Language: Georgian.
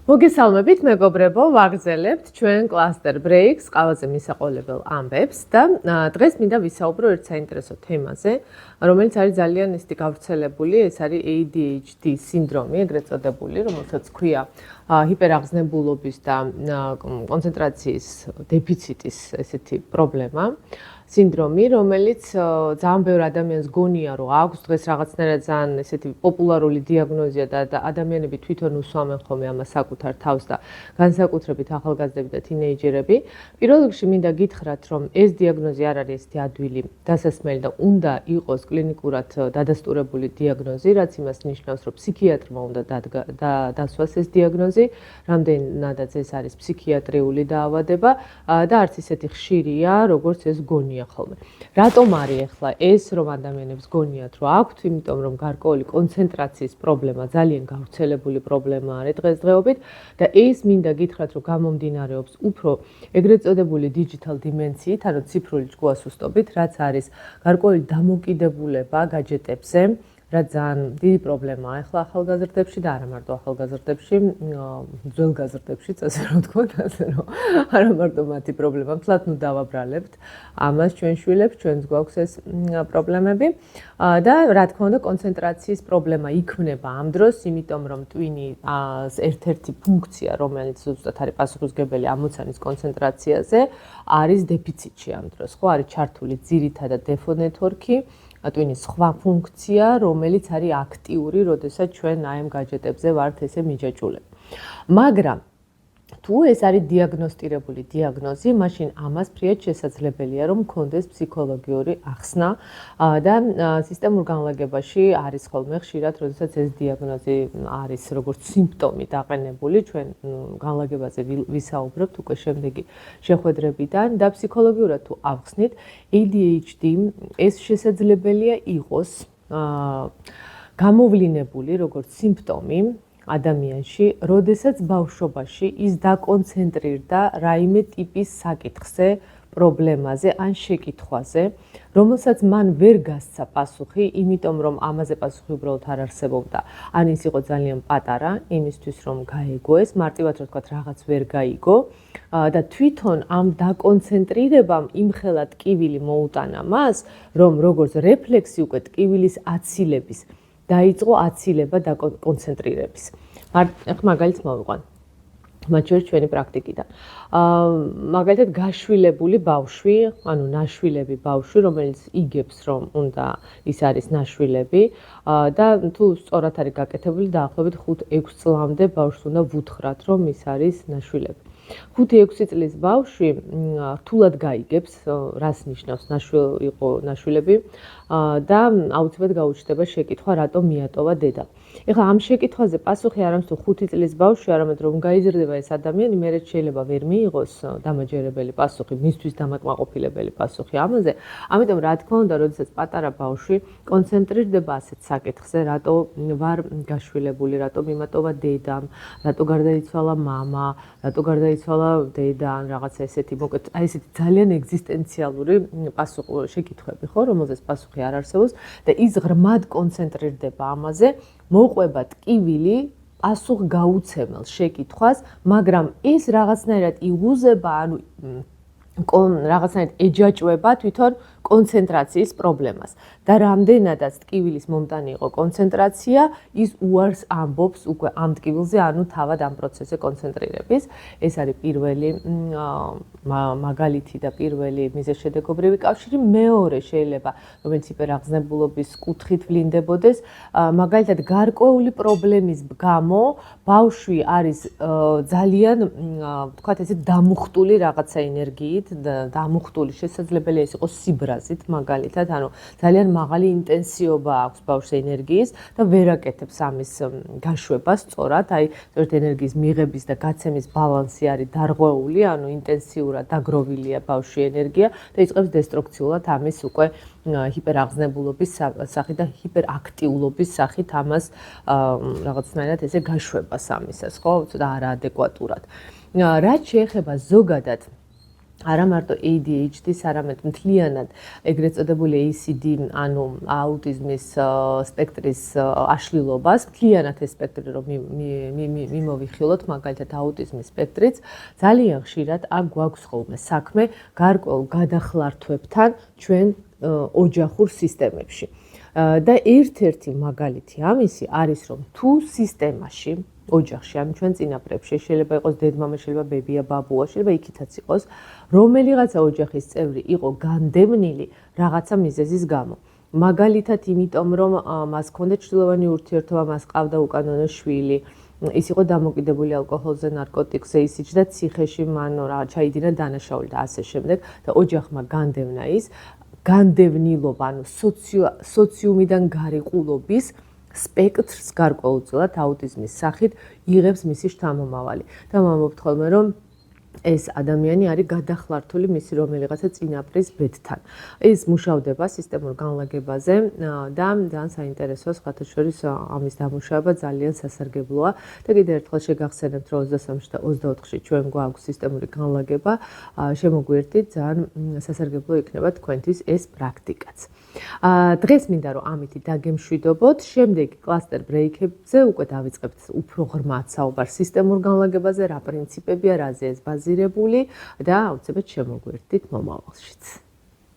მოგესალმებით, მეგობრებო, ვაგრძელებთ ჩვენ კლასტერ ბრეიქს, ყველაზე მისაყოლებელ ამბებს და დღეს მინდა ვისაუბრო ერთ საინტერესო თემაზე, რომელიც არის ძალიან ისეთი გავრცელებული, ეს არის ADHD სინდრომი, ეგრეთ წოდებული, რომელსაც ქვია ჰიპერაღზნებულობის და კონცენტრაციის დეფიციტის ესეთი პრობლემა. სინდრომი, რომელიც ძალიან ბევრ ადამიანს გონია, რომ აქვს დღეს რაღაცნაირად ძალიან ესეთი პოპულარული დიაგნოზია და ადამიანები თვითონ უსვამენ ხოლმე ამას საკუთარ თავს და განსაკუთრებით ახალგაზრდები და თინეიჯერები. პირველ რიგში მინდა გითხრათ, რომ ეს დიაგნოზი არ არის ესეთი ადვილი, დასასმელი და უნდა იყოს კლინიკურად დადასტურებული დიაგნოზი, რაც იმას ნიშნავს, რომ ფსიქიატრმა უნდა დასვას ეს დიაგნოზი, რამდენადაც ეს არის ფსიქიატრიული დაავადება და არც ისეთი ხშირია, როგორც ეს გონია. რატომ არის ახლა ეს რომ ადამიანებს გონიათ რომ აქვთ, იმიტომ რომ გარკვეული კონცენტრაციის პრობლემა ძალიან გავრცელებული პრობლემა არის დღესდღეობით და ეს მინდა გითხრათ რომ გამომდინარეობს უფრო ეგრეთ წოდებული digital dimensiით, ანუ ციფრული ჯგუასუსტობით, რაც არის გარკვეული დამოკიდებულება გაჯეტებზე, რაც ძალიან დიდი პრობლემაა ახლა ახალგაზრდებში და არა მარტო ახალგაზრდებში, ძველგაზრდებშიც, ასე რომ ვთქვათ, ასე რომ არა მარტო მათი პრობლემა, მთლად ნუ დავაბრალებთ ამას ჩვენ შვილებს, ჩვენს გვაქვს ეს პრობლემები და რა თქმა უნდა კონცენტრაციის პრობლემა იქმნება ამ დროს, იმიტომ რომ ტვინის ერთ-ერთი ფუნქცია, რომელიც ზუსტად არის პასუხისმგებელი ამოცანის კონცენტრაციაზე, არის დეფიციტში ამ დროს, ხო, არის ჩართული ძირითადად დეფო ნეტვორკი, ტვინის სხვა ფუნქცია, რომელიც არის აქტიური, როდესაც ჩვენ აი ამ გაჯეტებზე ვართ ესე მიჯაჭულები. მაგრამ თუ ეს არის დიაგნოსტირებული დიაგნოზი, მაშინ ამას ფრიად შესაძლებელია, რომ მქონდეს ფსიქოლოგიური ახსნა და სისტემურ განლაგებაში არის ხოლმე ხშირად, როდესაც ეს დიაგნოზი არის როგორც სიმპტომი დაყენებული, ჩვენ განლაგებაზე ვისაუბრებთ უკვე შემდეგი შეხვედრებიდან და ფსიქოლოგიურად თუ ავხსნით, ADHD ეს შესაძლებელია იყოს გამოვლინებული როგორც სიმპტომი ადამიანში, როდესაც ბავშვობაში ის დაკონცენტრირდა რაიმე ტიპის საკითხზე, პრობლემაზე ან შეკითხვაზე, რომელსაც მან ვერ გასცა პასუხი, იმიტომ რომ ამაზე პასუხი უბრალოდ არ არსებობდა. ან ის იყო ძალიან პატარა, იმისთვის რომ გაეგო ეს, მარტივად რა ვთქვათ, რაღაც ვერ გაიგო და თვითონ ამ დაკონცენტრირებამ იმხელა ტკივილი მოუტანა მას, რომ როგორც რეფლექსი უკვე ტკივილის აცილების დაიწყო აცილება და კონცენტრირების. ახლა მაგალითს მოვიყვან. მათ შორის ჩვენი პრაქტიკიდან. მაგალითად გაშვილებული ბავშვი, ანუ ნაშვილები ბავშვი, რომელიც იგებს რომ უნდა ის არის ნაშვილები და თუ სწორად არის გაკეთებული, დაახლოებით 5-6 წლამდე ბავშვს უნდა ვუთხრათ, რომ ის არის ნაშვილები. 5-6 წლის ბავშვი რთულად გაიგებს, რას ნიშნავს იყო ნაშვილები და აუცილებლად გაუჩნდება შეკითხვა, რატომ მიატოვა დედა. ეხლა ამ შეკითხვაზე პასუხი არ არის თუ 5 წლის ბავშვი, არამედ რომ გაიზრდება ეს ადამიანი, მერე შეიძლება ვერ მიიღოს დამაჯერებელი პასუხი, მისთვის დამაკმაყოფილებელი პასუხი ამაზე. ამიტომ რა თქმა უნდა, როდესაც პატარა ბავშვი კონცენტრირდება ასეთ საკითხზე, რატო ვარ გაშვილებული, რატო მიმატოვა დედამ, რატო გარდაიცვალა მამა, რატო გარდაიცვალა დედა, ან რაღაცა ესეთი, მოკლედ, აი ესეთი ძალიან ეგზისტენციალური შეკითხვები, ხო, რომელზეც პასუხი არ არსებობს და ის ღრმად კონცენტრირდება ამაზე, მოყვება ტკივილი პასუხგაუცემელ შეკითხვას, მაგრამ ეს რაღაცნაირად იღუზება, ანუ რაღაცნაირად ეჯაჭვება თვითონ კონცენტრაციის პრობლემას და რამდენადაც ტკივილის მომტანი იყო კონცენტრაცია, ის უარს ამბობს უკვე ამ ტკივილზე, ანუ თავად ამ პროცესზე კონცენტრირების. ეს არის პირველი მაგალითი და პირველი მიზეზშედეგობრივი კავშირი. მეორე შეიძლება, რომელიც ჰიპერაღზნებულობის კუთხით ვლინდებოდეს, მაგალითად გარკვეული პრობლემის გამო ბავშვი არის ძალიან, ვთქვათ ესე, დამუხტული რაღაცა ენერგიით, დამუხტული შესაძლებელია ის იყოს სიბრაზით, მაგალითად, ანუ ძალიან მაღალი ინტენსივობა აქვს ბავშვს ენერგიის და ვერ აკეთებს ამის გაშვებას სწორად, აი, ზოგადად ენერგიის მიღების და გაცემის ბალანსი არის დარღვეული, ანუ ინტენსიურად დაგროვილია ბავშვი ენერგია და იწყებს დესტრუქციულად ამის უკვე ჰიპერაღზნებულობის სახით და ჰიპერაქტიულობის სახით ამას რაღაცნაირად ესე გაშვებას ამისას, ხო, ცოტა არაადეკვატურად. რაც შეეხება ზოგადად არა მარტო ADHD-ს, არამედ მთლიანად ეგრეთ წოდებული ACD, ანუ აუტიზმის სპექტრის აშლილობას, მთლიანად ეს სპექტრი რომ მიმოვიხილოთ, მაგალითად აუტიზმის სპექტრიც, ძალიან ხშირად აქ გვაქვს ხოლმე საქმე გარკვეულ გადახლართვებთან ჩვენ ოჯახურ სისტემებში. და ერთ-ერთი მაგალითი ამისი არის, რომ თუ სისტემაში ოჯახში, ანუ ჩვენ წინაპრებში, შეიძლება იყოს დედმამა, შეიძლება ბებია, ბაბუა, შეიძლება იქითაც იყოს, რომელიღაცა ოჯახის წევრი იყო განდევნილი რაღაცა მიზეზის გამო. მაგალითად, იმიტომ რომ მას ჰქონდა ჩრდილოვანი ურთიერთობა, მას ყავდა უკანონო შვილი, ის იყო დამოკიდებული ალკოჰოლზე, ნარკოტიკზე, ის იჯდა ციხეში, მან ჩაიდინა დანაშაული და ასე შემდეგ და ოჯახმა განდევნა ის განდევნილობა, ანუ სოციუმიდან გარიყულობის სპექტრს გარკვეულწილად აუტიზმის სახით იღებს მისი შთამომავალი. და მომობთ ხოლმე, რომ ეს ადამიანი არის გადახლართული მისი რომელიღაცა წინაპრის ბედთან. ის მუშავდება სისტემურ განლაგებაზე და ძალიან საინტერესოა, სხვათა შორის ამის დამუშავება ძალიან სასარგებლოა და კიდევ ერთხელ შეგახსენებთ, რომ 23-ში და 24-ში ჩვენ გვაქვს სისტემური განლაგება, შემოგვიერთდით, ძალიან სასარგებლო იქნება თქვენთვის ეს პრაქტიკაც. დღეს მინდა რომ ამითი დაგემშვიდობოთ, შემდეგი კლასტერ ბრეიქებზე უკვე დავიწყებთ უფრო ღრმად საუბარს სისტემურ განლაგებაზე, რა პრინციპებია, რაზე ეს ბაზირებული და აუცილებლად შემოგვიერთდით მომავალშიც.